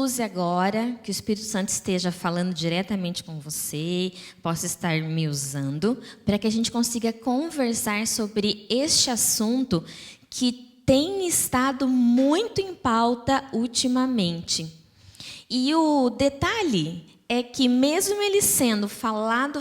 Use agora, que o Espírito Santo esteja falando diretamente com você, possa estar me usando, para que a gente consiga conversar sobre este assunto que tem estado muito em pauta ultimamente. E o detalhe é que mesmo ele sendo falado,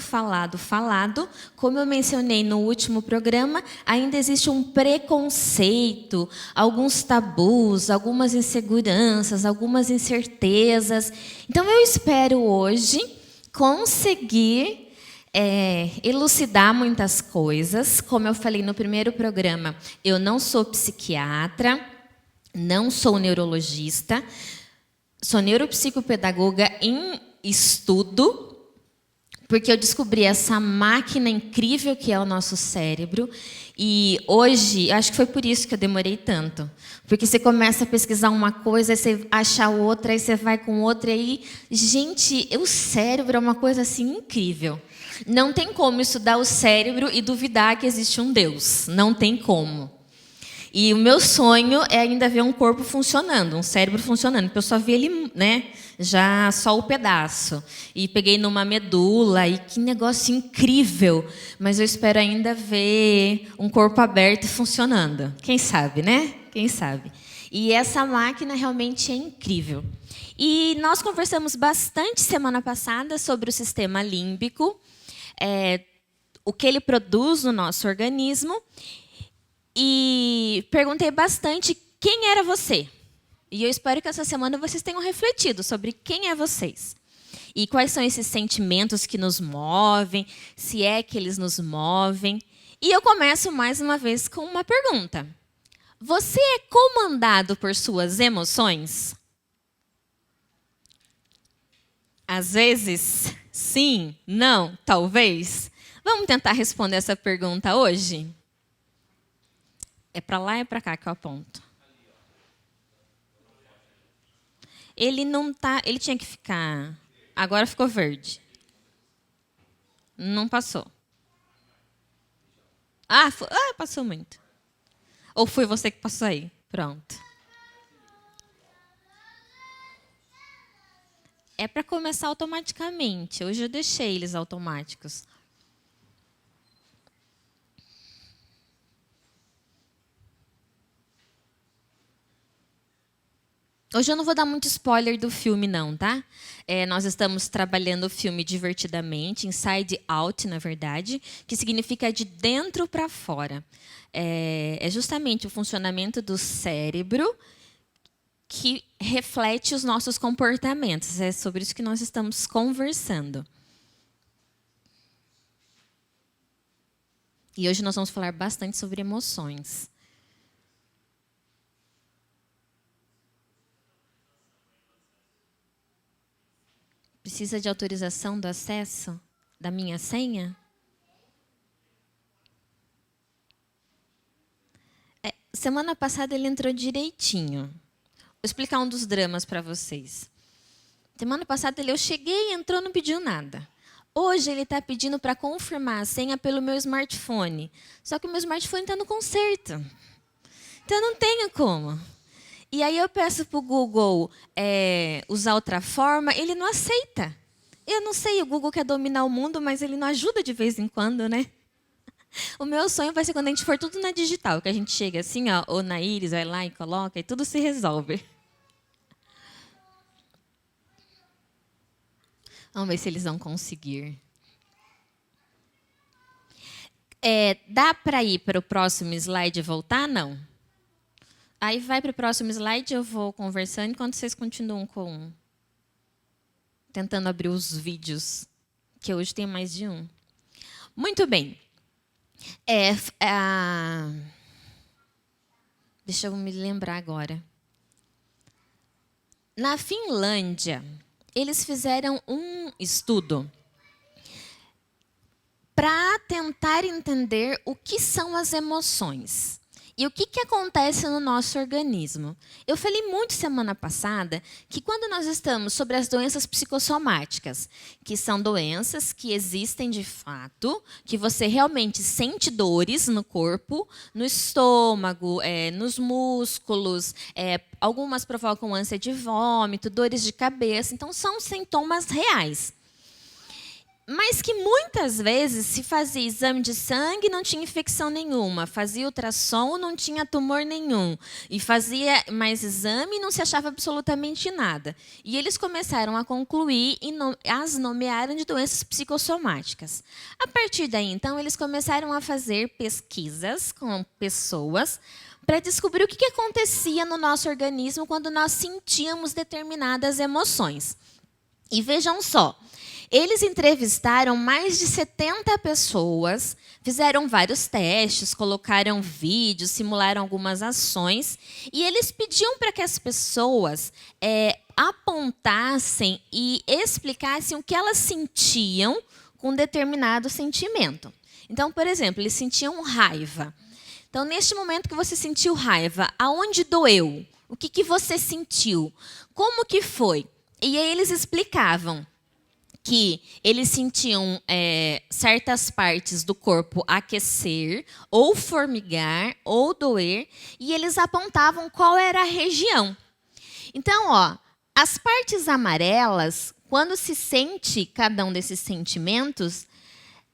como eu mencionei no último programa, ainda existe um preconceito, alguns tabus, algumas inseguranças, algumas incertezas. Então eu espero hoje conseguir elucidar muitas coisas. Como eu falei no primeiro programa, eu não sou psiquiatra, não sou neurologista, sou neuropsicopedagoga em estudo, porque eu descobri essa máquina incrível que é o nosso cérebro. E hoje, acho que foi por isso que eu demorei tanto. Porque você começa a pesquisar uma coisa, aí você acha outra, aí você vai com outra, e aí... Gente, o cérebro é uma coisa assim incrível. Não tem como estudar o cérebro e duvidar que existe um Deus. Não tem como. E o meu sonho é ainda ver um corpo funcionando, um cérebro funcionando, porque eu só vi ele, já só o pedaço. E peguei numa medula, e que negócio incrível. Mas eu espero ainda ver um corpo aberto e funcionando. Quem sabe, né? Quem sabe. E essa máquina realmente é incrível. E nós conversamos bastante semana passada sobre o sistema límbico, o que ele produz no nosso organismo. E perguntei bastante quem era você. E eu espero que essa semana vocês tenham refletido sobre quem é vocês. E quais são esses sentimentos que nos movem, se é que eles nos movem. E eu começo mais uma vez com uma pergunta. Você é comandado por suas emoções? Às vezes, sim, não, talvez. Vamos tentar responder essa pergunta hoje? É para lá e para cá que eu aponto. Ele não tá, ele tinha que ficar. Agora ficou verde. Não passou. Passou muito. Ou foi você que passou aí? Pronto. É para começar automaticamente. Hoje eu deixei eles automáticos. Hoje eu não vou dar muito spoiler do filme, não, tá? Nós estamos trabalhando o filme divertidamente, inside out, na verdade, que significa de dentro para fora. É justamente o funcionamento do cérebro que reflete os nossos comportamentos. É sobre isso que nós estamos conversando. E hoje nós vamos falar bastante sobre emoções. Precisa de autorização do acesso da minha senha? Semana passada ele entrou direitinho. Vou explicar um dos dramas para vocês. Semana passada eu cheguei, entrou, não pediu nada. Hoje ele está pedindo para confirmar a senha pelo meu smartphone. Só que o meu smartphone está no conserto. Então eu não tenho como. E aí eu peço para o Google usar outra forma, ele não aceita. Eu não sei, o Google quer dominar o mundo, mas ele não ajuda de vez em quando, né? O meu sonho vai ser quando a gente for tudo na digital, que a gente chega assim, ou na Iris, vai lá e coloca, e tudo se resolve. Vamos ver se eles vão conseguir. Dá para ir para o próximo slide e voltar? Não. Aí vai para o próximo slide, eu vou conversando enquanto vocês continuam tentando abrir os vídeos, que hoje tem mais de um. Muito bem. Deixa eu me lembrar agora. Na Finlândia, eles fizeram um estudo para tentar entender o que são as emoções. E o que, que acontece no nosso organismo? Eu falei muito semana passada que quando nós estamos sobre as doenças psicossomáticas, que são doenças que existem de fato, que você realmente sente dores no corpo, no estômago, nos músculos, algumas provocam ânsia de vômito, dores de cabeça, então são sintomas reais. Mas que muitas vezes se fazia exame de sangue e não tinha infecção nenhuma, fazia ultrassom não tinha tumor nenhum, e fazia mais exame e não se achava absolutamente nada. E eles começaram a concluir e as nomearam de doenças psicossomáticas. A partir daí, então, eles começaram a fazer pesquisas com pessoas para descobrir o que acontecia no nosso organismo quando nós sentíamos determinadas emoções. E vejam só, eles entrevistaram mais de 70 pessoas, fizeram vários testes, colocaram vídeos, simularam algumas ações, e eles pediam para que as pessoas apontassem e explicassem o que elas sentiam com determinado sentimento. Então, por exemplo, eles sentiam raiva. Então, neste momento que você sentiu raiva, aonde doeu? O que você sentiu? Como que foi? E aí eles explicavam que eles sentiam certas partes do corpo aquecer, ou formigar, ou doer, e eles apontavam qual era a região. Então, as partes amarelas, quando se sente cada um desses sentimentos,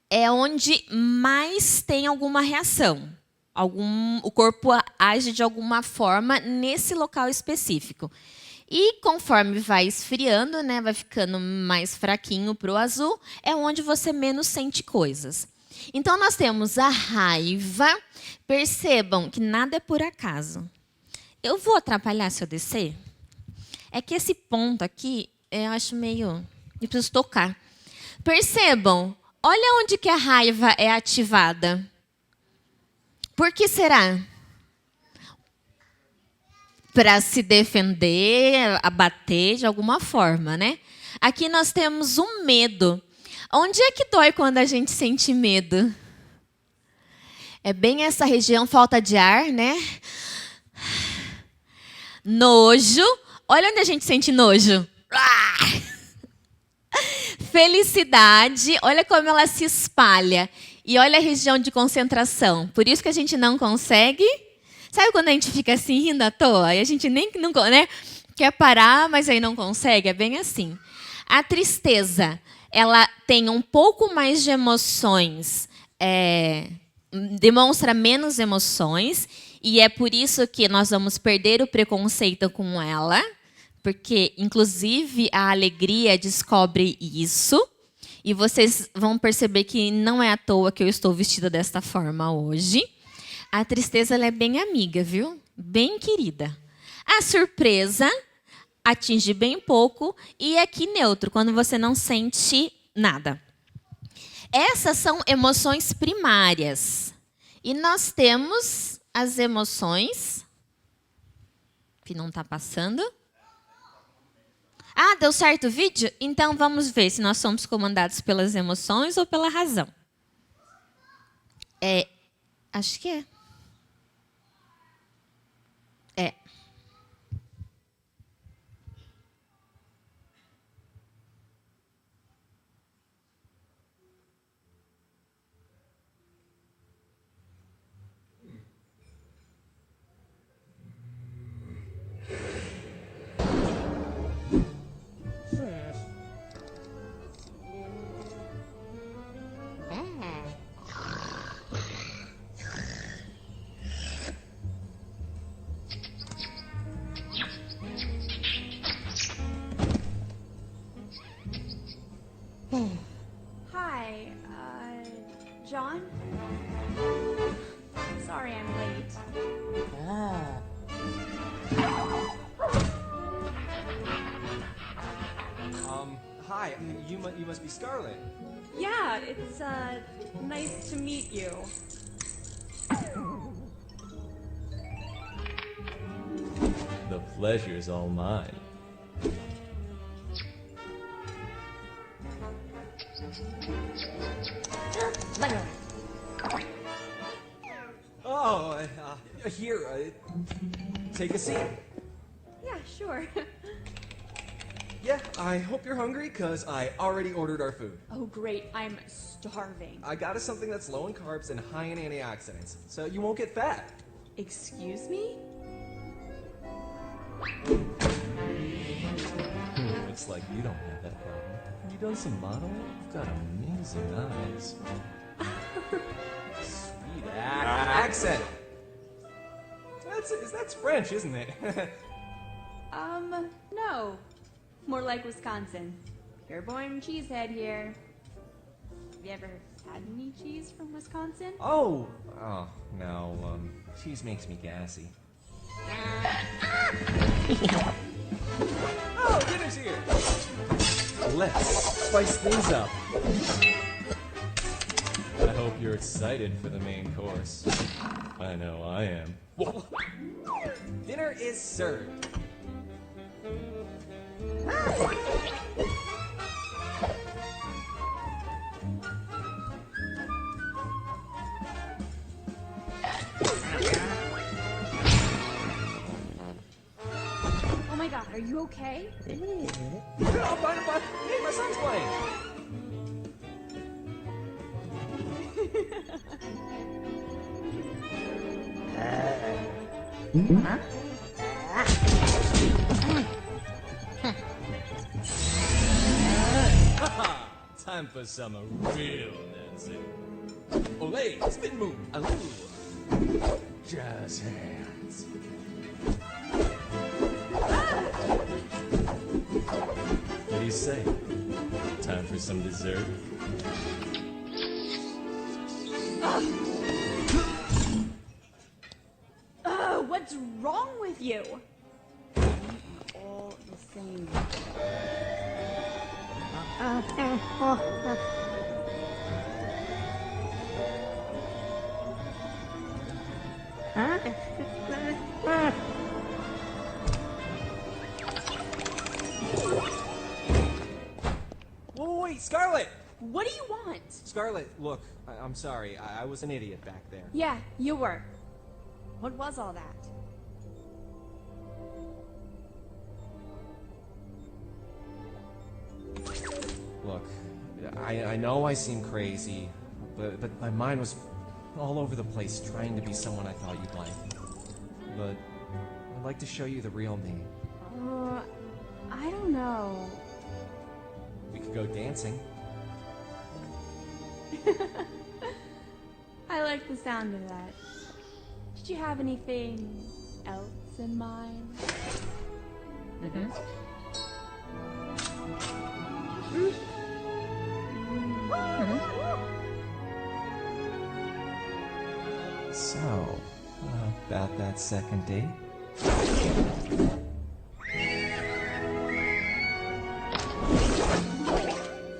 é onde mais tem alguma reação. O corpo age de alguma forma nesse local específico. E conforme vai esfriando, né, vai ficando mais fraquinho para o azul, é onde você menos sente coisas. Então, nós temos a raiva. Percebam que nada é por acaso. Eu vou atrapalhar se eu descer? É que esse ponto aqui, eu acho meio... Eu preciso tocar. Percebam, olha onde que a raiva é ativada. Por que será? Para se defender, abater de alguma forma, né? Aqui nós temos um medo. Onde é que dói quando a gente sente medo? É bem essa região, falta de ar, né? Nojo. Olha onde a gente sente nojo. Felicidade. Olha como ela se espalha. E olha a região de concentração. Por isso que a gente não consegue... Sabe quando a gente fica assim, rindo à toa? E a gente nem né, quer parar, mas aí não consegue? É bem assim. A tristeza, ela tem um pouco mais de emoções, demonstra menos emoções, e é por isso que nós vamos perder o preconceito com ela, porque, inclusive, a alegria descobre isso, e vocês vão perceber que não é à toa que eu estou vestida desta forma hoje. A tristeza ela é bem amiga, viu? Bem querida. A surpresa atinge bem pouco e aqui neutro, quando você não sente nada. Essas são emoções primárias. E nós temos as emoções que não está passando. Ah, deu certo o vídeo? Então vamos ver se nós somos comandados pelas emoções ou pela razão. Acho que é. Hi, John? Sorry I'm late. Hi, you must be Scarlet. Yeah, it's, nice to meet you. The pleasure's all mine. Oh, take a seat. Yeah, sure. Yeah, I hope you're hungry, because I already ordered our food. Oh, great. I'm starving. I got us something that's low in carbs and high in antioxidants, so you won't get fat. Excuse me? Looks like you don't have that problem. Have you done some modeling? You've got amazing eyes. Sweet accent. That's French, isn't it? No. More like Wisconsin. Pure born cheesehead here. Have you ever had any cheese from Wisconsin? Oh, no, cheese makes me gassy. Oh, dinner's here! Let's spice things up. I hope you're excited for the main course. I know I am. Dinner is served. Oh my god, are you okay? Oh, fine. Hey, my son's playing. Time for some real dancing. Olay, spin move. Aloo. Jazz hands. What do you say? Time for some dessert? What's wrong with you? All the same. Whoa, wait, Scarlett! What do you want? Scarlett, look, I'm sorry. I was an idiot back there. Yeah, you were. What was all that? Look, I know I seem crazy, but my mind was all over the place trying to be someone I thought you'd like. But I'd like to show you the real me. I don't know. We could go dancing. I like the sound of that. Did you have anything else in mind? So, about that second date?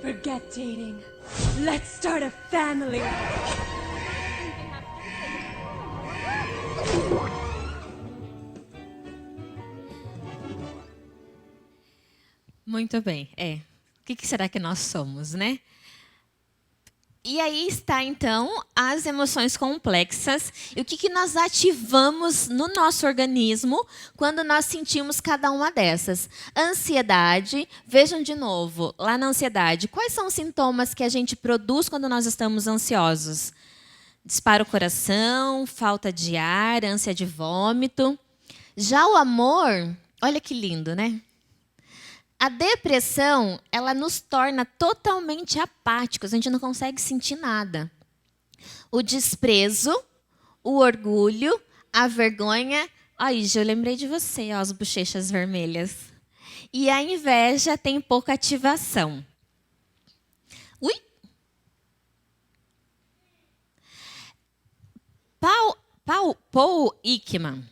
Forget dating. Let's start a family. Muito bem, O que será que nós somos, né? E aí está, então, as emoções complexas e o que nós ativamos no nosso organismo quando nós sentimos cada uma dessas. Ansiedade, vejam de novo, lá na ansiedade, quais são os sintomas que a gente produz quando nós estamos ansiosos? Dispara o coração, falta de ar, ânsia de vômito. Já o amor, olha que lindo, né? A depressão, ela nos torna totalmente apáticos, a gente não consegue sentir nada. O desprezo, o orgulho, a vergonha... Aí, eu lembrei de você, ó, as bochechas vermelhas. E a inveja tem pouca ativação. Ui! Paul Ekman,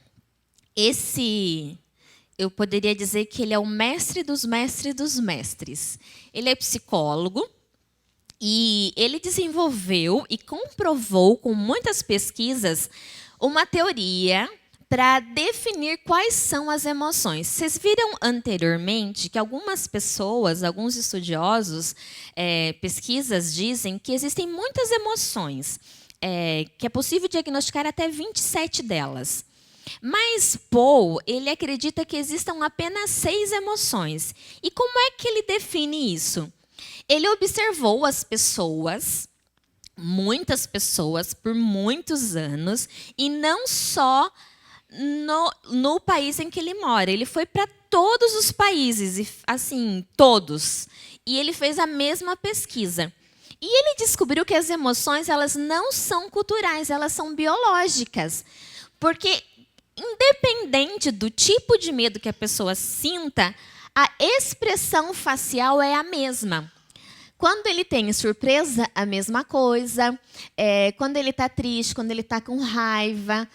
eu poderia dizer que ele é o mestre dos mestres dos mestres. Ele é psicólogo e ele desenvolveu e comprovou com muitas pesquisas uma teoria para definir quais são as emoções. Vocês viram anteriormente que algumas pessoas, alguns estudiosos, pesquisas dizem que existem muitas emoções, que é possível diagnosticar até 27 delas. Mas Paul, ele acredita que existam apenas 6 emoções. E como é que ele define isso? Ele observou as pessoas, muitas pessoas, por muitos anos, e não só no país em que ele mora. Ele foi para todos os países, e, assim, todos. E ele fez a mesma pesquisa. E ele descobriu que as emoções, elas não são culturais, elas são biológicas. Porque, independente do tipo de medo que a pessoa sinta, a expressão facial é a mesma. Quando ele tem surpresa, a mesma coisa. Quando ele está triste, quando ele está com raiva.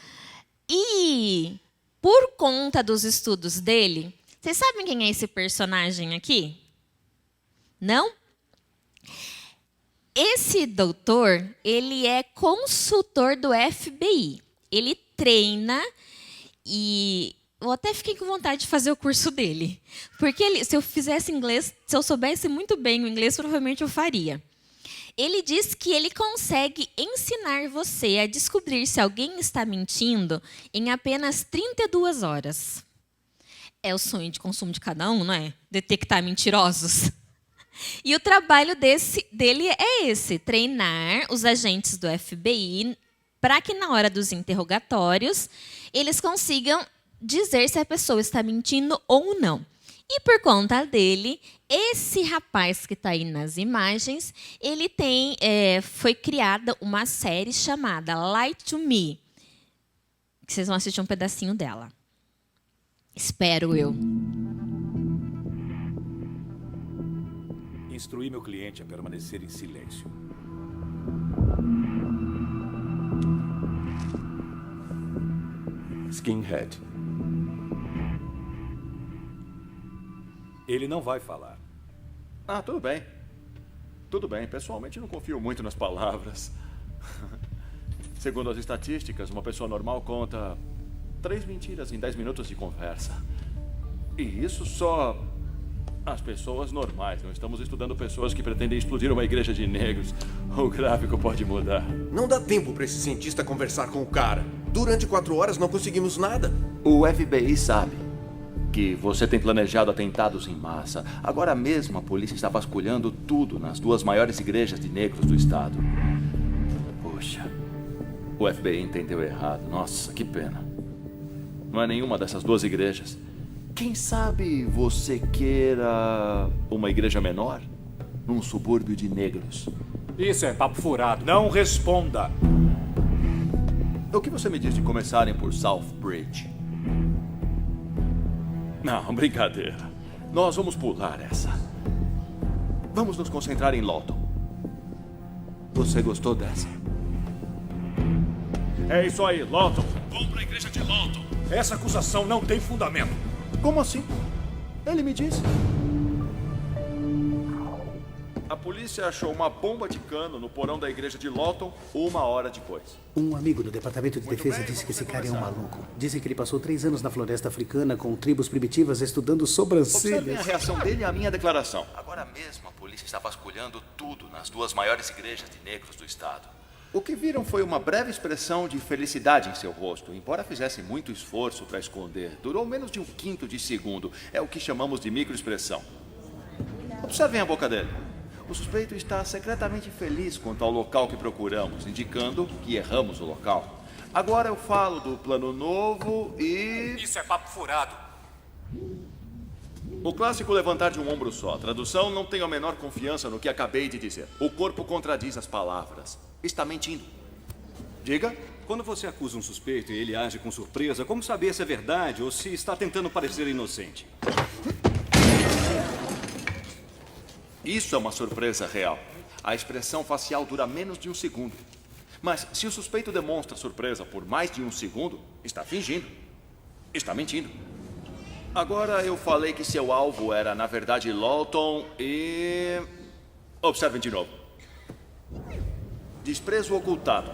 E, por conta dos estudos dele, vocês sabem quem é esse personagem aqui? Não? Esse doutor, ele é consultor do FBI. Ele treina e eu até fiquei com vontade de fazer o curso dele. Porque se eu fizesse inglês, se eu soubesse muito bem o inglês, provavelmente eu faria. Ele diz que ele consegue ensinar você a descobrir se alguém está mentindo em apenas 32 horas. É o sonho de consumo de cada um, não é? Detectar mentirosos. E o trabalho dele é esse, treinar os agentes do FBI para que na hora dos interrogatórios eles consigam dizer se a pessoa está mentindo ou não. E por conta dele, esse rapaz que está aí nas imagens, ele foi criada uma série chamada Lie to Me, que vocês vão assistir um pedacinho dela. Espero eu. Instruí meu cliente a permanecer em silêncio. Skinhead. Ele não vai falar. Ah, tudo bem. Tudo bem. Pessoalmente, não confio muito nas palavras. Segundo as estatísticas, uma pessoa normal conta 3 mentiras em 10 minutos de conversa. E isso só as pessoas normais. Não estamos estudando pessoas que pretendem explodir uma igreja de negros. O gráfico pode mudar. Não dá tempo para esse cientista conversar com o cara. Durante 4 horas não conseguimos nada. O FBI sabe que você tem planejado atentados em massa. Agora mesmo a polícia está vasculhando tudo nas 2 maiores igrejas de negros do estado. Poxa, o FBI entendeu errado. Nossa, que pena. Não é nenhuma dessas 2 igrejas. Quem sabe você queira uma igreja menor? Num subúrbio de negros. Isso é papo furado. Não responda. O que você me diz de começarem por Southbridge? Não, brincadeira. Nós vamos pular essa. Vamos nos concentrar em Lawton. Você gostou dessa? É isso aí, Lawton. Vão para a igreja de Lawton. Essa acusação não tem fundamento. Como assim? Ele me disse. A polícia achou uma bomba de cano no porão da igreja de Lawton 1 hora depois. Um amigo do Departamento de Defesa disse que esse cara é um maluco. Dizem que ele passou 3 anos na floresta africana com tribos primitivas estudando Observem a sobrancelhas. reação dele à minha declaração. Agora mesmo a polícia está vasculhando tudo nas 2 maiores igrejas de negros do estado. O que viram foi uma breve expressão de felicidade em seu rosto, embora fizesse muito esforço para esconder. Durou menos de 1/5 de segundo. É o que chamamos de microexpressão. Observem a boca dele. O suspeito está secretamente feliz quanto ao local que procuramos, indicando que erramos o local. Agora eu falo do plano novo e... Isso é papo furado. O clássico levantar de um ombro só. Tradução, não tenho a menor confiança no que acabei de dizer. O corpo contradiz as palavras. Está mentindo. Diga. Quando você acusa um suspeito e ele age com surpresa, como saber se é verdade ou se está tentando parecer inocente? Isso é uma surpresa real. A expressão facial dura menos de 1 segundo. Mas se o suspeito demonstra surpresa por mais de 1 segundo, está fingindo. Está mentindo. Agora eu falei que seu alvo era, na verdade, Lawton e... Observem de novo. Desprezo ocultado.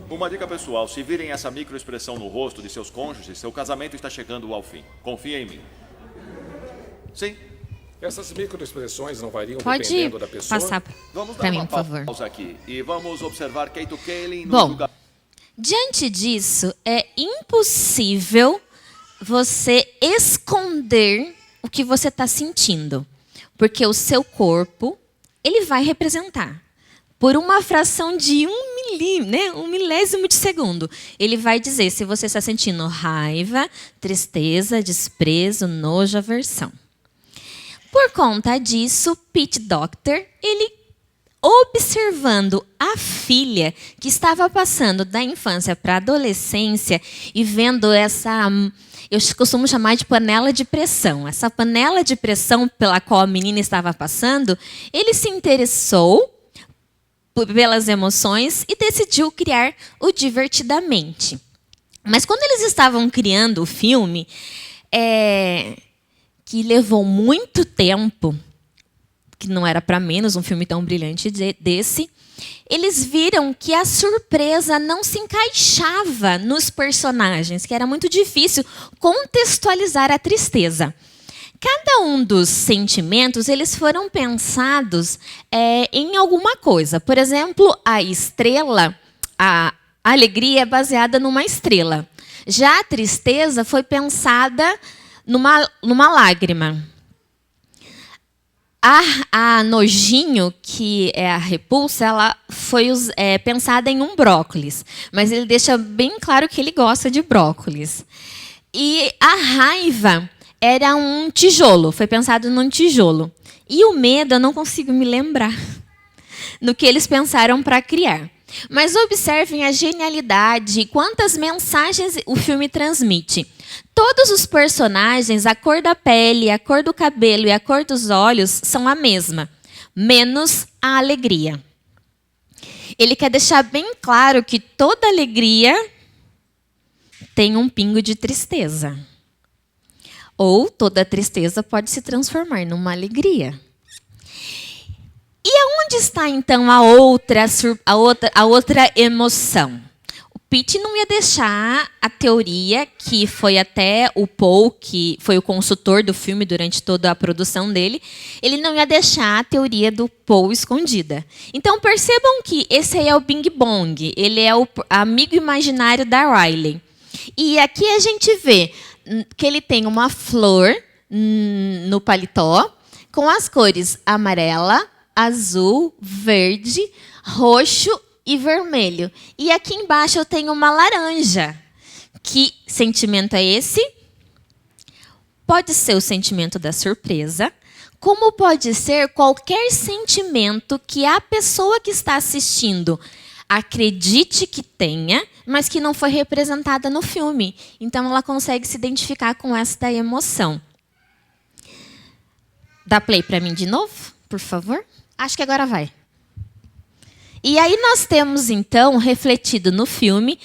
Uma dica pessoal, se virem essa microexpressão no rosto de seus cônjuges, seu casamento está chegando ao fim. Confia em mim. Sim. Essas microexpressões não variam Pode dependendo da pessoa? passar Vamos para dar mim, uma por favor. pausa aqui e vamos observar Kato Kaelin no Bom, julgamento. Diante disso, é impossível você esconder o que você está sentindo, porque o seu corpo ele vai representar. Por uma fração de um milésimo de segundo, ele vai dizer se você está sentindo raiva, tristeza, desprezo, nojo, aversão. Por conta disso, Pete Docter, ele observando a filha que estava passando da infância para a adolescência e vendo essa, eu costumo chamar de panela de pressão, essa panela de pressão pela qual a menina estava passando, ele se interessou pelas emoções e decidiu criar o Divertidamente. Mas quando eles estavam criando o filme, que levou muito tempo, que não era para menos um filme tão brilhante desse, eles viram que a surpresa não se encaixava nos personagens, que era muito difícil contextualizar a tristeza. Cada um dos sentimentos eles foram pensados em alguma coisa. Por exemplo, a estrela, a alegria é baseada numa estrela. Já a tristeza foi pensada numa lágrima. A nojinho, que é a repulsa, ela foi pensada em um brócolis. Mas ele deixa bem claro que ele gosta de brócolis. E a raiva era um tijolo, foi pensado num tijolo. E o medo, eu não consigo me lembrar no que eles pensaram para criar. Mas observem a genialidade e quantas mensagens o filme transmite. Todos os personagens, a cor da pele, a cor do cabelo e a cor dos olhos são a mesma, menos a alegria. Ele quer deixar bem claro que toda alegria tem um pingo de tristeza. Ou toda tristeza pode se transformar numa alegria. E aonde está, então, a outra emoção? O Pete não ia deixar a teoria, que foi até o Paul, que foi o consultor do filme durante toda a produção dele, ele não ia deixar a teoria do Paul escondida. Então, percebam que esse aí é o Bing Bong, ele é o amigo imaginário da Riley. E aqui a gente vê que ele tem uma flor no paletó com as cores amarela, azul, verde, roxo e vermelho. E aqui embaixo eu tenho uma laranja. Que sentimento é esse? Pode ser o sentimento da surpresa, como pode ser qualquer sentimento que a pessoa que está assistindo acredite que tenha, mas que não foi representada no filme. Então, ela consegue se identificar com esta emoção. Dá play para mim de novo, por favor? Acho que agora vai. E aí nós temos, então, refletido no filme,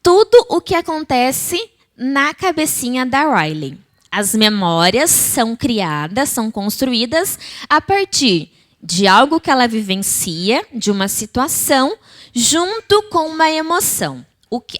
tudo o que acontece na cabecinha da Riley. As memórias são criadas, são construídas a partir de algo que ela vivencia, de uma situação, junto com uma emoção.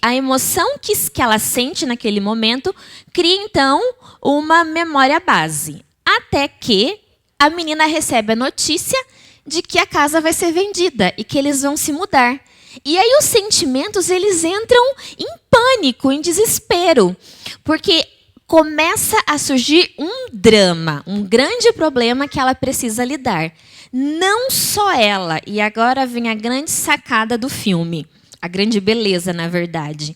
A emoção que ela sente naquele momento cria, então, uma memória base. Até que a menina recebe a notícia de que a casa vai ser vendida e que eles vão se mudar. E aí os sentimentos eles entram em pânico, em desespero, porque começa a surgir um drama, um grande problema que ela precisa lidar. Não só ela, e agora vem a grande sacada do filme, a grande beleza, na verdade.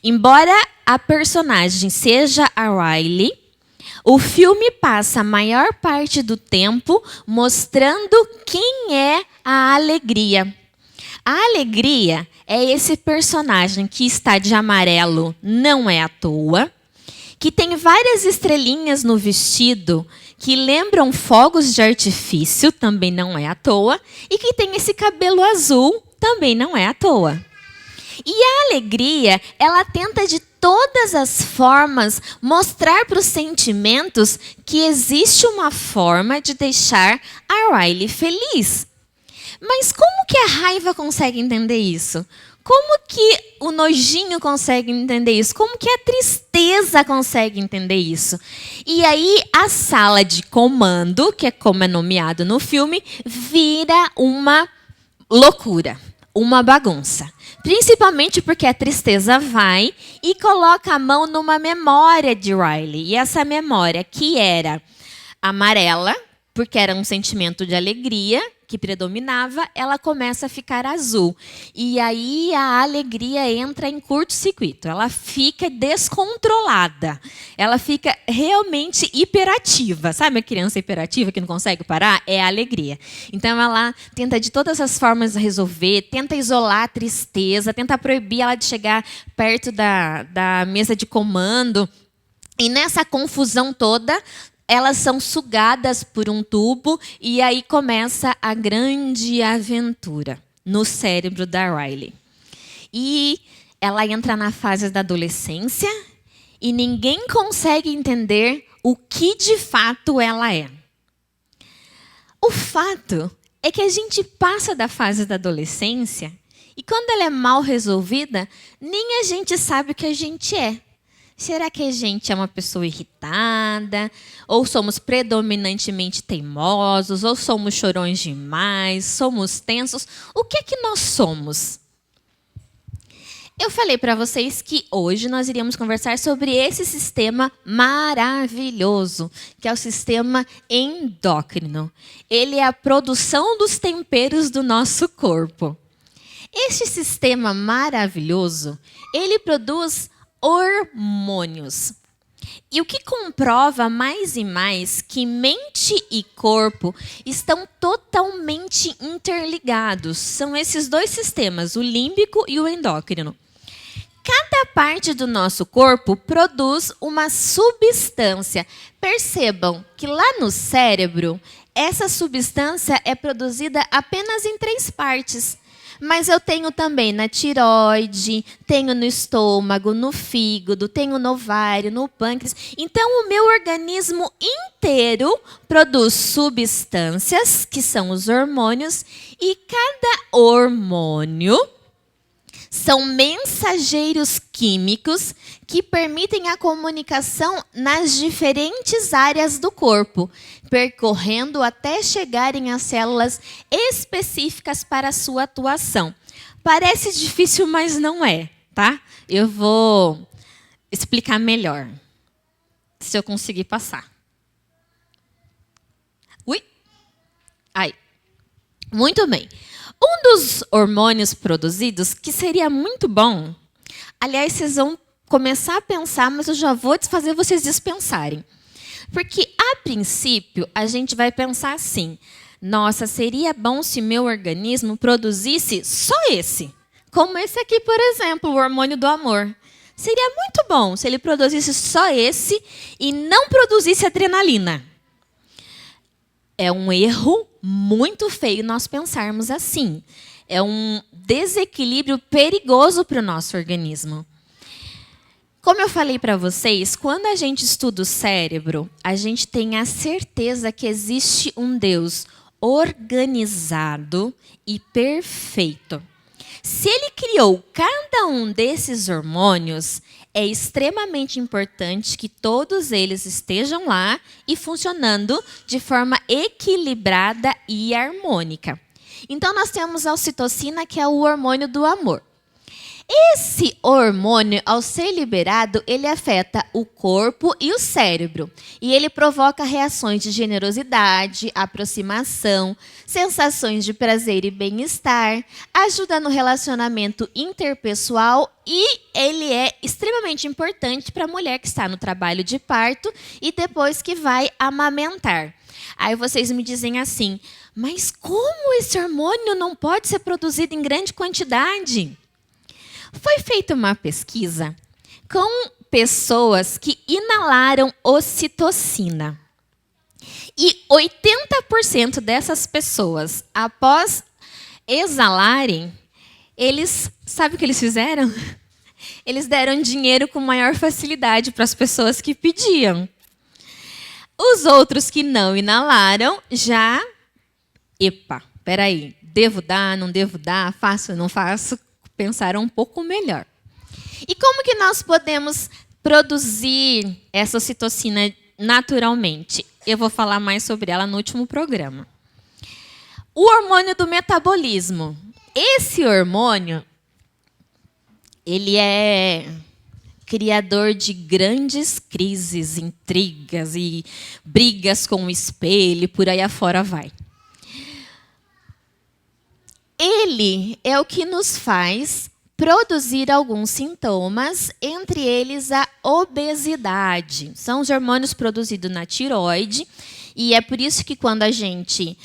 Embora a personagem seja a Riley, o filme passa a maior parte do tempo mostrando quem é a Alegria. A Alegria é esse personagem que está de amarelo, não é à toa, que tem várias estrelinhas no vestido que lembram fogos de artifício, também não é à toa, e que tem esse cabelo azul, também não é à toa. E a Alegria, ela tenta de todas as formas mostrar para os sentimentos que existe uma forma de deixar a Riley feliz. Mas como que a raiva consegue entender isso? Como que o nojinho consegue entender isso? Como que a tristeza consegue entender isso? E aí a sala de comando, que é como é nomeado no filme, vira uma loucura, uma bagunça. Principalmente porque a tristeza vai e coloca a mão numa memória de Riley. E essa memória, que era amarela, porque era um sentimento de alegria que predominava, ela começa a ficar azul. E aí a alegria entra em curto-circuito. Ela fica descontrolada. Ela fica realmente hiperativa. Sabe a criança hiperativa que não consegue parar? É a alegria. Então ela tenta de todas as formas resolver, tenta isolar a tristeza, tenta proibir ela de chegar perto da mesa de comando. E nessa confusão toda, elas são sugadas por um tubo e aí começa a grande aventura no cérebro da Riley. E ela entra na fase da adolescência e ninguém consegue entender o que de fato ela é. O fato é que a gente passa da fase da adolescência e quando ela é mal resolvida, nem a gente sabe o que a gente é. Será que a gente é uma pessoa irritada? Ou somos predominantemente teimosos? Ou somos chorões demais? Somos tensos? O que é que nós somos? Eu falei para vocês que hoje nós iríamos conversar sobre esse sistema maravilhoso, que é o sistema endócrino. Ele é a produção dos temperos do nosso corpo. Este sistema maravilhoso, ele produz hormônios. E o que comprova mais e mais que mente e corpo estão totalmente interligados. São esses dois sistemas, o límbico e o endócrino. Cada parte do nosso corpo produz uma substância. Percebam que lá no cérebro, essa substância é produzida apenas em 3 partes. Mas eu tenho também na tireoide, tenho no estômago, no fígado, tenho no ovário, no pâncreas. Então, o meu organismo inteiro produz substâncias, que são os hormônios, e cada hormônio são mensageiros químicos que permitem a comunicação nas diferentes áreas do corpo, percorrendo até chegarem às células específicas para a sua atuação. Parece difícil, mas não é, tá? Eu vou explicar melhor, se eu conseguir passar. Ui! Aí. Muito bem. Um dos hormônios produzidos, que seria muito bom, aliás, vocês vão começar a pensar, mas eu já vou fazer vocês dispensarem. Porque, a princípio, a gente vai pensar assim, nossa, seria bom se meu organismo produzisse só esse. Como esse aqui, por exemplo, o hormônio do amor. Seria muito bom se ele produzisse só esse e não produzisse adrenalina. É um erro muito feio nós pensarmos assim. É um desequilíbrio perigoso para o nosso organismo. Como eu falei para vocês, quando a gente estuda o cérebro, a gente tem a certeza que existe um Deus organizado e perfeito. Se ele criou cada um desses hormônios, é extremamente importante que todos eles estejam lá e funcionando de forma equilibrada e harmônica. Então, nós temos a ocitocina, que é o hormônio do amor. Esse hormônio, ao ser liberado, ele afeta o corpo e o cérebro. E ele provoca reações de generosidade, aproximação, sensações de prazer e bem-estar, ajuda no relacionamento interpessoal e ele é extremamente importante para a mulher que está no trabalho de parto e depois que vai amamentar. Aí vocês me dizem assim, mas como esse hormônio não pode ser produzido em grande quantidade? Foi feita uma pesquisa com pessoas que inalaram ocitocina. E 80% dessas pessoas, após exalarem, sabe o que eles fizeram? Eles deram dinheiro com maior facilidade para as pessoas que pediam. Os outros que não inalaram já... Epa, peraí, devo dar, não devo dar, faço, não faço... Pensaram um pouco melhor. E como que nós podemos produzir essa ocitocina naturalmente? Eu vou falar mais sobre ela no último programa. O hormônio do metabolismo. Esse hormônio ele é criador de grandes crises, intrigas e brigas com o espelho, e por aí afora vai. Ele é o que nos faz produzir alguns sintomas, entre eles a obesidade. São os hormônios produzidos na tireoide, e é por isso que quando a gente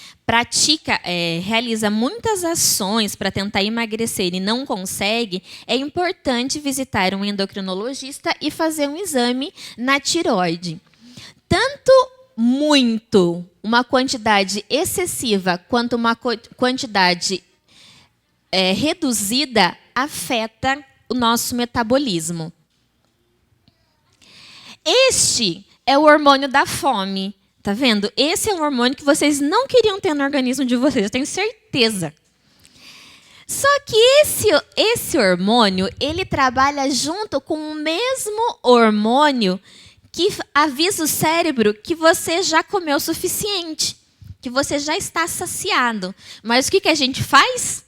realiza muitas ações para tentar emagrecer e não consegue, é importante visitar um endocrinologista e fazer um exame na tireoide. Tanto uma quantidade excessiva, quanto uma quantidade reduzida afeta o nosso metabolismo. Este é o hormônio da fome. Tá vendo? Esse é um hormônio que vocês não queriam ter no organismo de vocês, eu tenho certeza. Só que esse hormônio, ele trabalha junto com o mesmo hormônio que avisa o cérebro que você já comeu o suficiente, que você já está saciado. Mas o que a gente faz?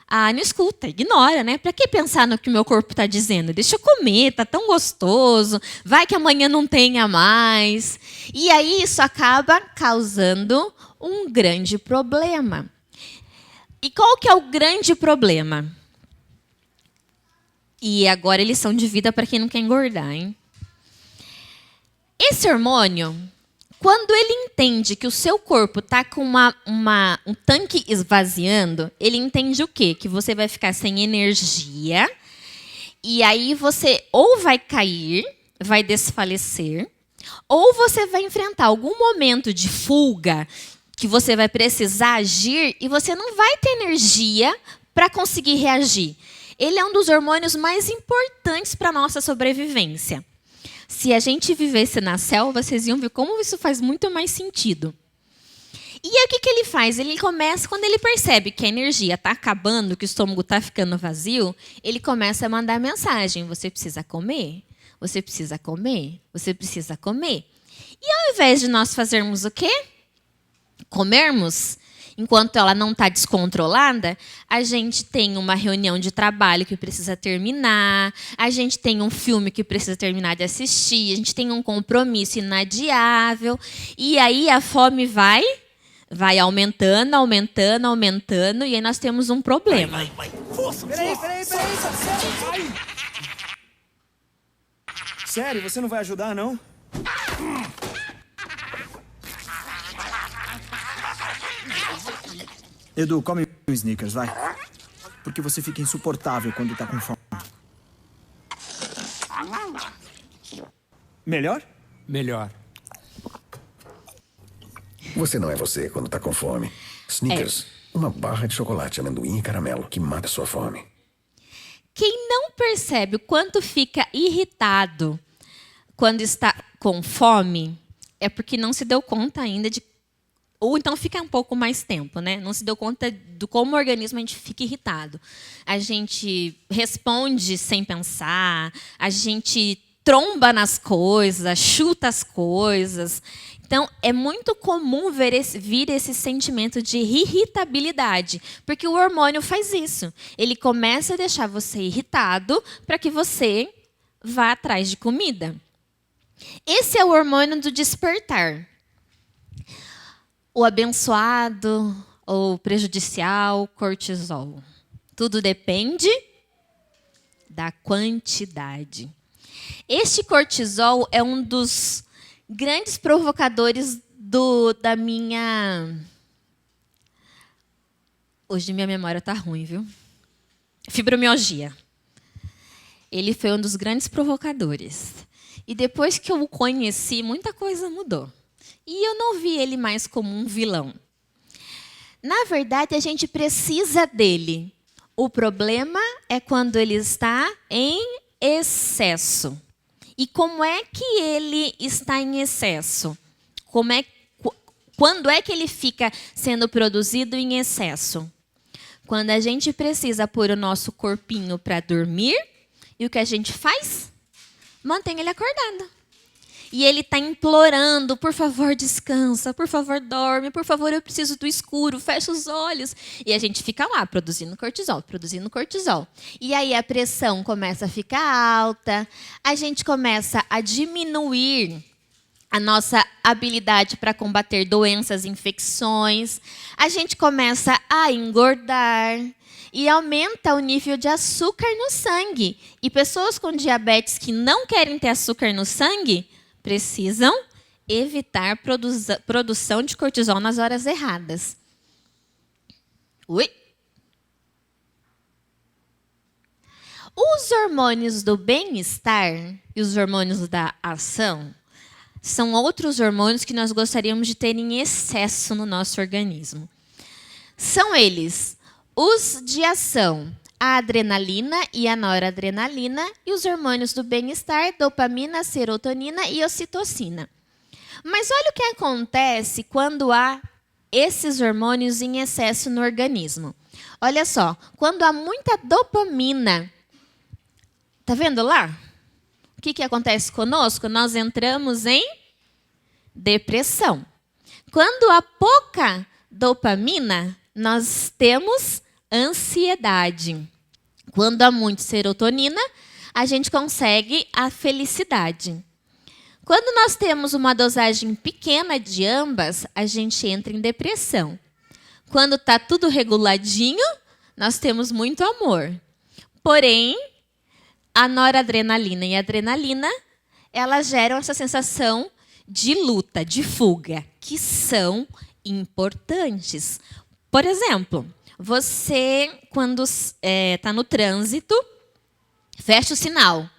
Não escuta, ignora, né? Para que pensar no que o meu corpo está dizendo? Deixa eu comer, tá tão gostoso, vai que amanhã não tenha mais. E aí isso acaba causando um grande problema. E qual que é o grande problema? E agora é lição de vida para quem não quer engordar, hein? Esse hormônio, quando ele entende que o seu corpo está com um tanque esvaziando, ele entende o quê? Que você vai ficar sem energia, e aí você ou vai cair, vai desfalecer, ou você vai enfrentar algum momento de fuga que você vai precisar agir e você não vai ter energia para conseguir reagir. Ele é um dos hormônios mais importantes para a nossa sobrevivência. Se a gente vivesse na selva, vocês iam ver como isso faz muito mais sentido. E aí o que ele faz? Ele começa, quando ele percebe que a energia está acabando, que o estômago está ficando vazio, ele começa a mandar mensagem: você precisa comer, você precisa comer, você precisa comer. E ao invés de nós fazermos o quê? Comermos, enquanto ela não está descontrolada, a gente tem uma reunião de trabalho que precisa terminar, a gente tem um filme que precisa terminar de assistir, a gente tem um compromisso inadiável, e aí a fome vai aumentando, aumentando, aumentando, e aí nós temos um problema. Peraí. Sério, você não vai ajudar, não? Edu, come um Snickers, vai. Porque você fica insuportável quando tá com fome. Melhor? Melhor. Você não é você quando tá com fome. Snickers, uma barra de chocolate, amendoim e caramelo que mata sua fome. Quem não percebe o quanto fica irritado quando está com fome é porque não se deu conta ainda de... Ou então fica um pouco mais tempo, né? Não se deu conta do como o organismo a gente fica irritado. A gente responde sem pensar, a gente tromba nas coisas, chuta as coisas. Então, é muito comum vir esse sentimento de irritabilidade, porque o hormônio faz isso. Ele começa a deixar você irritado para que você vá atrás de comida. Esse é o hormônio do despertar. O abençoado ou prejudicial cortisol. Tudo depende da quantidade. Este cortisol é um dos grandes provocadores da minha... Hoje minha memória está ruim, viu? Fibromialgia. Ele foi um dos grandes provocadores. E depois que eu o conheci, muita coisa mudou. E eu não vi ele mais como um vilão. Na verdade, a gente precisa dele. O problema é quando ele está em excesso. E como é que ele está em excesso? Quando é que ele fica sendo produzido em excesso? Quando a gente precisa pôr o nosso corpinho para dormir, e o que a gente faz? Mantém ele acordado. E ele está implorando, por favor, descansa, por favor, dorme, por favor, eu preciso do escuro, fecha os olhos. E a gente fica lá, produzindo cortisol, produzindo cortisol. E aí a pressão começa a ficar alta, a gente começa a diminuir a nossa habilidade para combater doenças, infecções, a gente começa a engordar e aumenta o nível de açúcar no sangue. E pessoas com diabetes que não querem ter açúcar no sangue precisam evitar produção de cortisol nas horas erradas. Ui. Os hormônios do bem-estar e os hormônios da ação são outros hormônios que nós gostaríamos de ter em excesso no nosso organismo. São eles os de ação, a adrenalina e a noradrenalina, e os hormônios do bem-estar, dopamina, serotonina e ocitocina. Mas olha o que acontece quando há esses hormônios em excesso no organismo. Olha só, quando há muita dopamina, tá vendo lá? O que acontece conosco? Nós entramos em depressão. Quando há pouca dopamina, nós temos ansiedade. Quando há muito serotonina, a gente consegue a felicidade. Quando nós temos uma dosagem pequena de ambas, a gente entra em depressão. Quando está tudo reguladinho, nós temos muito amor. Porém, a noradrenalina e a adrenalina, elas geram essa sensação de luta, de fuga, que são importantes. Por exemplo, você, quando está no trânsito, fecha o sinal.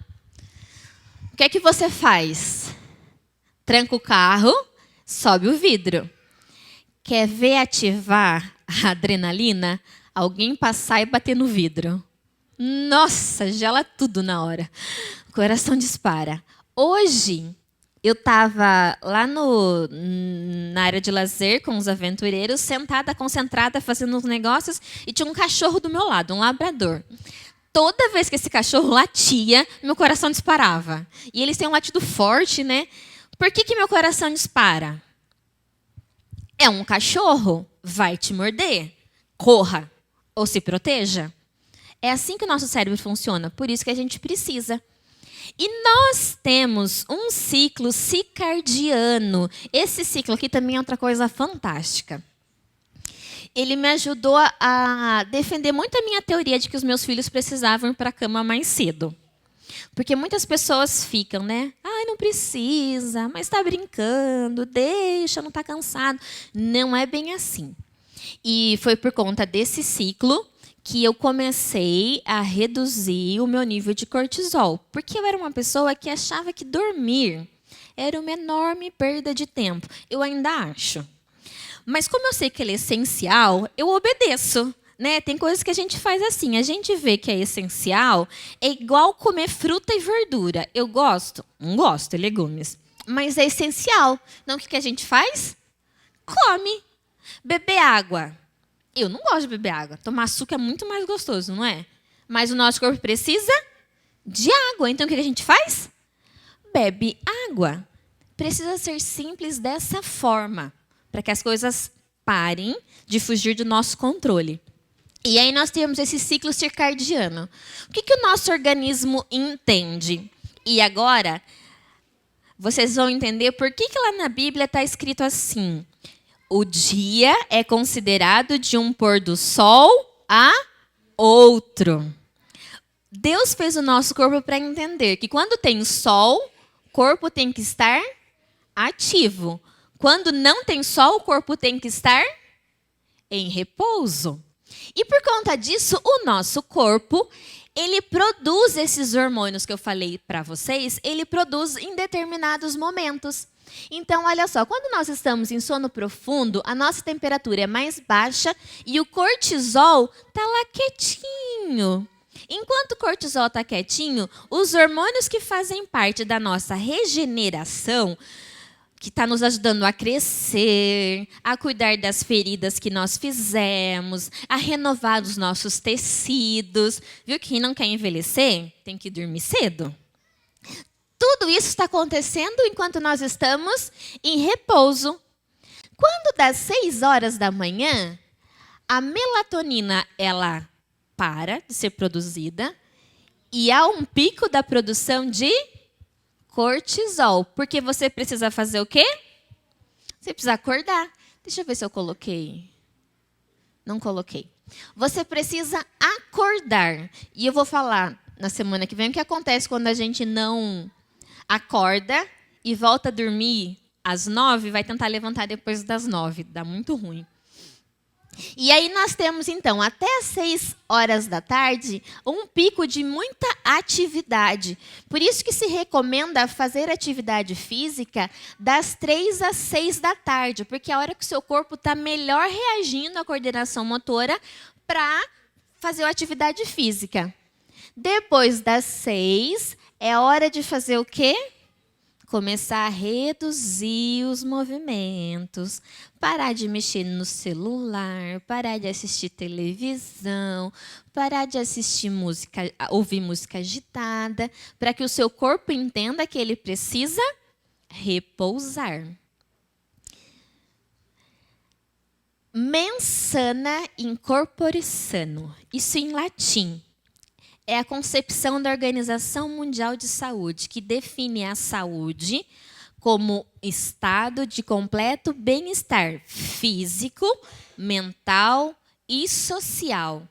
O que é que você faz? Tranca o carro, sobe o vidro. Quer ver ativar a adrenalina? Alguém passar e bater no vidro. Nossa, gela tudo na hora. O coração dispara. Hoje, eu estava lá na área de lazer com os aventureiros, sentada, concentrada, fazendo uns negócios, e tinha um cachorro do meu lado, um labrador. Toda vez que esse cachorro latia, meu coração disparava. E eles têm um latido forte, né? Por que meu coração dispara? É um cachorro, vai te morder. Corra ou se proteja. É assim que o nosso cérebro funciona, por isso que a gente precisa. E nós temos um ciclo circadiano. Esse ciclo aqui também é outra coisa fantástica. Ele me ajudou a defender muito a minha teoria de que os meus filhos precisavam ir para a cama mais cedo. Porque muitas pessoas ficam, né? Ai, não precisa, mas está brincando, deixa, não está cansado. Não é bem assim. E foi por conta desse ciclo que eu comecei a reduzir o meu nível de cortisol. Porque eu era uma pessoa que achava que dormir era uma enorme perda de tempo. Eu ainda acho. Mas como eu sei que ele é essencial, eu obedeço. Né? Tem coisas que a gente faz assim. A gente vê que é essencial, é igual comer fruta e verdura. Eu gosto? Não gosto de legumes. Mas é essencial. Então, o que a gente faz? Come. Beber água. Eu não gosto de beber água. Tomar açúcar é muito mais gostoso, não é? Mas o nosso corpo precisa de água. Então, o que a gente faz? Bebe água. Precisa ser simples dessa forma, para que as coisas parem de fugir do nosso controle. E aí nós temos esse ciclo circadiano. O que o nosso organismo entende? E agora, vocês vão entender por que lá na Bíblia está escrito assim: o dia é considerado de um pôr do sol a outro. Deus fez o nosso corpo para entender que quando tem sol, o corpo tem que estar ativo. Quando não tem sol, o corpo tem que estar em repouso. E por conta disso, o nosso corpo, ele produz esses hormônios que eu falei para vocês, ele produz em determinados momentos. Então, olha só, quando nós estamos em sono profundo, a nossa temperatura é mais baixa e o cortisol está lá quietinho. Enquanto o cortisol está quietinho, os hormônios que fazem parte da nossa regeneração, que está nos ajudando a crescer, a cuidar das feridas que nós fizemos, a renovar os nossos tecidos. Viu que quem não quer envelhecer tem que dormir cedo? tudo isso está acontecendo enquanto nós estamos em repouso. Quando dá 6 horas da manhã, a melatonina ela para de ser produzida e há um pico da produção de cortisol. Porque você precisa fazer o quê? Você precisa acordar. Deixa eu ver se eu coloquei. Não coloquei. Você precisa acordar. E eu vou falar na semana que vem o que acontece quando a gente não acorda e volta a dormir às 9, vai tentar levantar depois das 9. Dá muito ruim. E aí nós temos, então, até às 6 horas da tarde, um pico de muita atividade. Por isso que se recomenda fazer atividade física das 3 às 6 da tarde, porque é a hora que o seu corpo está melhor reagindo à coordenação motora para fazer a atividade física. Depois das 6, é hora de fazer o quê? Começar a reduzir os movimentos, parar de mexer no celular, parar de assistir televisão, parar de assistir música, ouvir música agitada, para que o seu corpo entenda que ele precisa repousar. Mens sana in corpore sano. Isso em latim. É a concepção da Organização Mundial de Saúde, que define a saúde como estado de completo bem-estar físico, mental e social.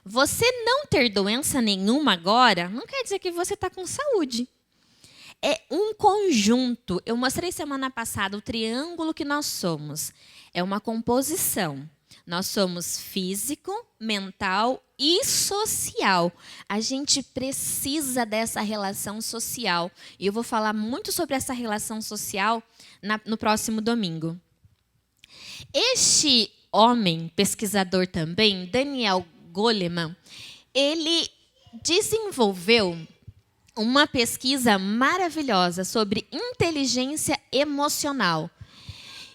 Você não ter doença nenhuma agora não quer dizer que você está com saúde. É um conjunto. Eu mostrei semana passada o triângulo que nós somos. É uma composição. Nós somos físico, mental e social. A gente precisa dessa relação social. E eu vou falar muito sobre essa relação social no próximo domingo. Este homem, pesquisador também, Daniel Goleman, ele desenvolveu uma pesquisa maravilhosa sobre inteligência emocional.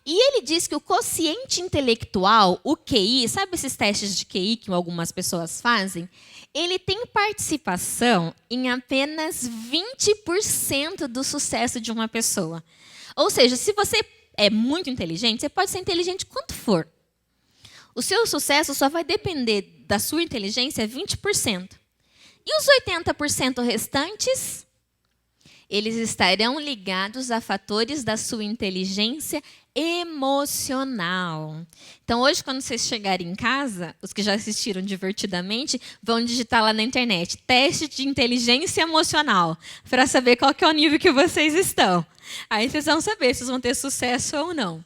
E ele diz que o quociente intelectual, o QI, sabe esses testes de QI que algumas pessoas fazem? Ele tem participação em apenas 20% do sucesso de uma pessoa. Ou seja, se você é muito inteligente, você pode ser inteligente quanto for. O seu sucesso só vai depender da sua inteligência 20%. E os 80% restantes, eles estarão ligados a fatores da sua inteligência emocional. Então, hoje, quando vocês chegarem em casa, os que já assistiram divertidamente, vão digitar lá na internet, teste de inteligência emocional, para saber qual que é o nível que vocês estão. Aí vocês vão saber se vocês vão ter sucesso ou não.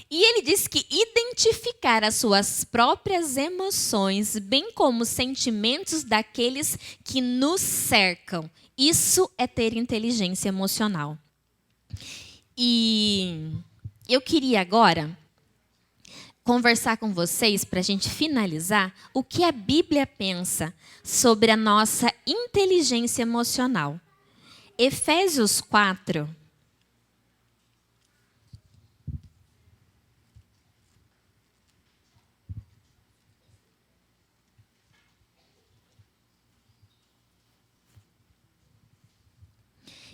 E ele diz que identificar as suas próprias emoções, bem como os sentimentos daqueles que nos cercam, isso é ter inteligência emocional. E eu queria agora conversar com vocês, para a gente finalizar, o que a Bíblia pensa sobre a nossa inteligência emocional. Efésios 4.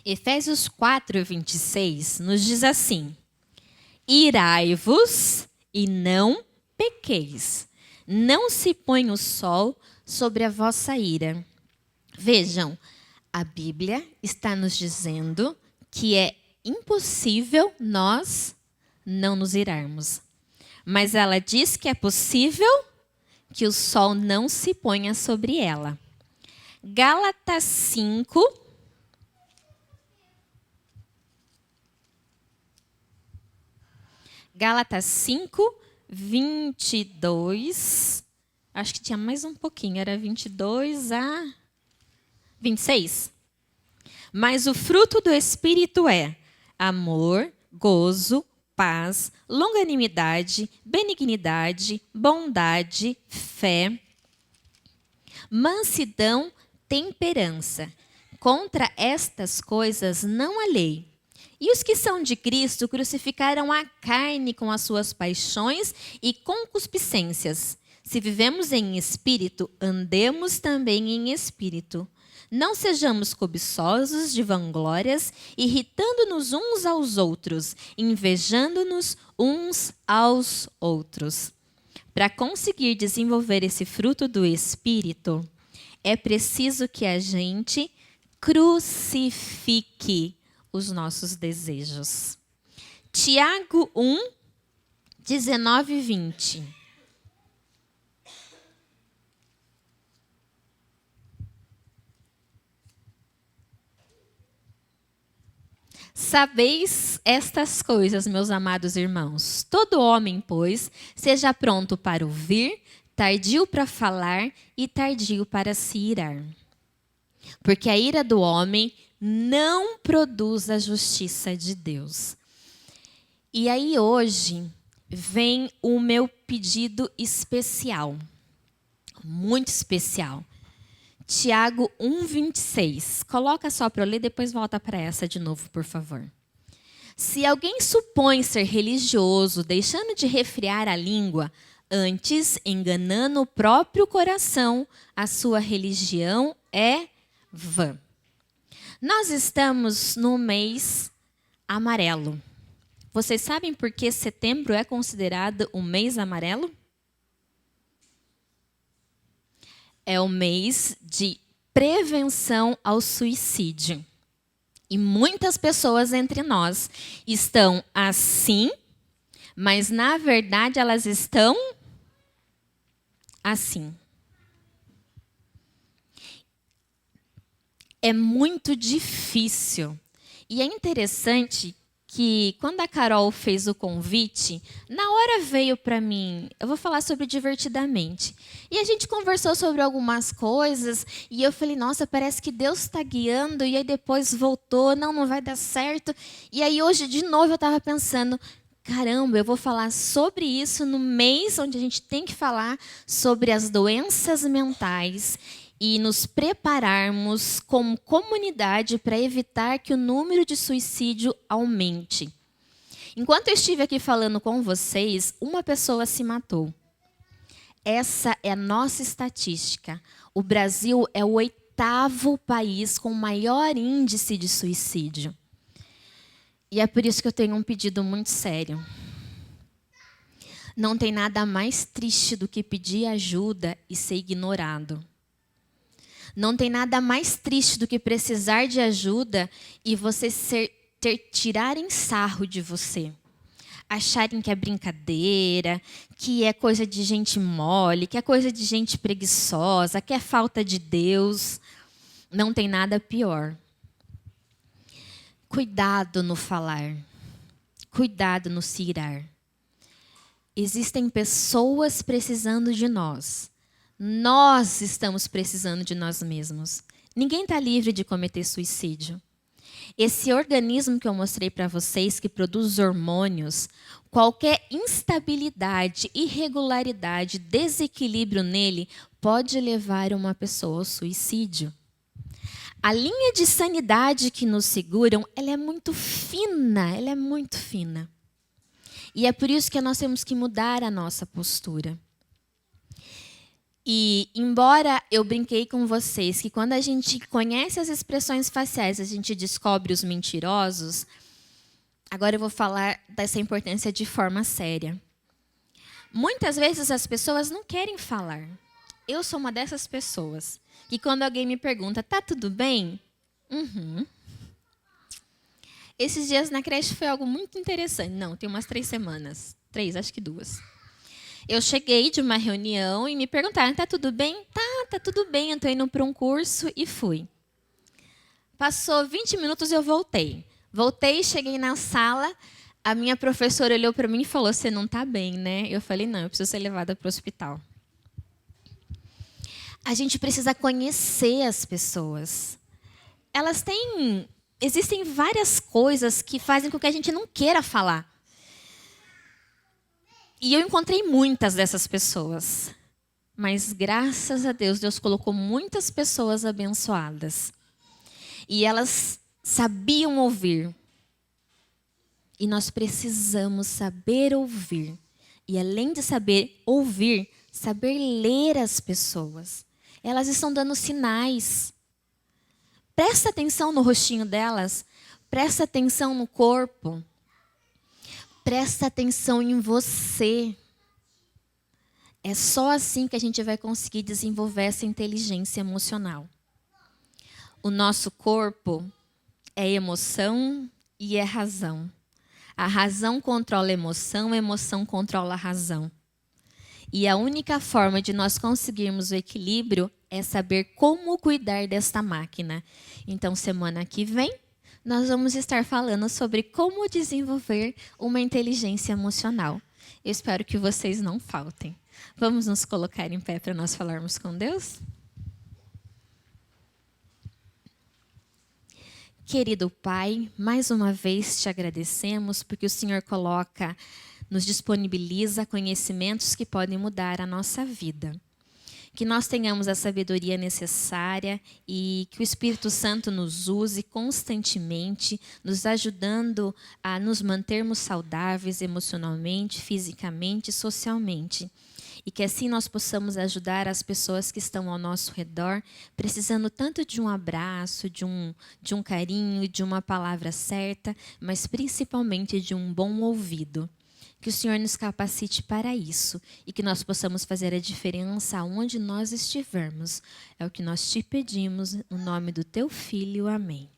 Efésios 4, 26, nos diz assim: irai-vos e não pequeis. Não se põe o sol sobre a vossa ira. Vejam, a Bíblia está nos dizendo que é impossível nós não nos irarmos. Mas ela diz que é possível que o sol não se ponha sobre ela. Gálatas 5, Gálatas 5, 22. Acho que tinha mais um pouquinho, era 22 a 26. Mas o fruto do Espírito é amor, gozo, paz, longanimidade, benignidade, bondade, fé, mansidão, temperança. Contra estas coisas não há lei. E os que são de Cristo crucificaram a carne com as suas paixões e concupiscências. Se vivemos em espírito, andemos também em espírito. Não sejamos cobiçosos de vanglórias, irritando-nos uns aos outros, invejando-nos uns aos outros. Para conseguir desenvolver esse fruto do Espírito, é preciso que a gente crucifique os nossos desejos. Tiago 1, 19 e 20. Sabeis estas coisas, meus amados irmãos. Todo homem, pois, seja pronto para ouvir, tardio para falar e tardio para se irar. Porque a ira do homem não produz a justiça de Deus. E aí hoje vem o meu pedido especial, muito especial. Tiago 1:26. Coloca só para eu ler, depois volta para essa de novo, por favor. Se alguém supõe ser religioso, deixando de resfriar a língua, antes enganando o próprio coração, a sua religião é vã. Nós estamos no mês amarelo. Vocês sabem por que setembro é considerado um mês amarelo? É o mês de prevenção ao suicídio. E muitas pessoas entre nós estão assim, mas na verdade elas estão assim. É muito difícil. E é interessante que quando a Carol fez o convite, na hora veio para mim, eu vou falar sobre Divertidamente. E a gente conversou sobre algumas coisas, e eu falei, nossa, parece que Deus está guiando, e aí depois voltou, não vai dar certo. E aí hoje, de novo, eu estava pensando, caramba, eu vou falar sobre isso no mês onde a gente tem que falar sobre as doenças mentais e nos prepararmos como comunidade para evitar que o número de suicídio aumente. Enquanto eu estive aqui falando com vocês, uma pessoa se matou. Essa é a nossa estatística. O Brasil é o 8º país com maior índice de suicídio. E é por isso que eu tenho um pedido muito sério. Não tem nada mais triste do que pedir ajuda e ser ignorado. Não tem nada mais triste do que precisar de ajuda e você tirarem sarro de você. Acharem que é brincadeira, que é coisa de gente mole, que é coisa de gente preguiçosa, que é falta de Deus. Não tem nada pior. Cuidado no falar. Cuidado no se irar. Existem pessoas precisando de nós. Nós estamos precisando de nós mesmos. Ninguém está livre de cometer suicídio. Esse organismo que eu mostrei para vocês, que produz hormônios, qualquer instabilidade, irregularidade, desequilíbrio nele, pode levar uma pessoa ao suicídio. A linha de sanidade que nos seguram, ela é muito fina, ela é muito fina. E é por isso que nós temos que mudar a nossa postura. E, embora eu brinquei com vocês que quando a gente conhece as expressões faciais, a gente descobre os mentirosos, agora eu vou falar dessa importância de forma séria. Muitas vezes as pessoas não querem falar. Eu sou uma dessas pessoas que quando alguém me pergunta, tá tudo bem? Uhum. Esses dias na creche foi algo muito interessante. Não, tem umas 3 semanas. 3, acho que 2. Eu cheguei de uma reunião e me perguntaram, tá tudo bem? Tá tudo bem, eu estou indo para um curso e fui. Passou 20 minutos e eu voltei. Voltei, cheguei na sala, a minha professora olhou para mim e falou, você não está bem, né? Eu falei, não, eu preciso ser levada para o hospital. A gente precisa conhecer as pessoas. Existem várias coisas que fazem com que a gente não queira falar. E eu encontrei muitas dessas pessoas. Mas, graças a Deus, Deus colocou muitas pessoas abençoadas. E elas sabiam ouvir. E nós precisamos saber ouvir. E, além de saber ouvir, saber ler as pessoas. Elas estão dando sinais. Presta atenção no rostinho delas, presta atenção no corpo, presta atenção em você. É só assim que a gente vai conseguir desenvolver essa inteligência emocional. O nosso corpo é emoção e é razão. A razão controla a emoção controla a razão. E a única forma de nós conseguirmos o equilíbrio é saber como cuidar desta máquina. Então, semana que vem, nós vamos estar falando sobre como desenvolver uma inteligência emocional. Eu espero que vocês não faltem. Vamos nos colocar em pé para nós falarmos com Deus? Querido Pai, mais uma vez te agradecemos porque o Senhor nos disponibiliza conhecimentos que podem mudar a nossa vida. Que nós tenhamos a sabedoria necessária e que o Espírito Santo nos use constantemente, nos ajudando a nos mantermos saudáveis emocionalmente, fisicamente e socialmente. E que assim nós possamos ajudar as pessoas que estão ao nosso redor, precisando tanto de um abraço, de um carinho, de uma palavra certa, mas principalmente de um bom ouvido. Que o Senhor nos capacite para isso e que nós possamos fazer a diferença aonde nós estivermos. É o que nós te pedimos, no nome do teu Filho. Amém.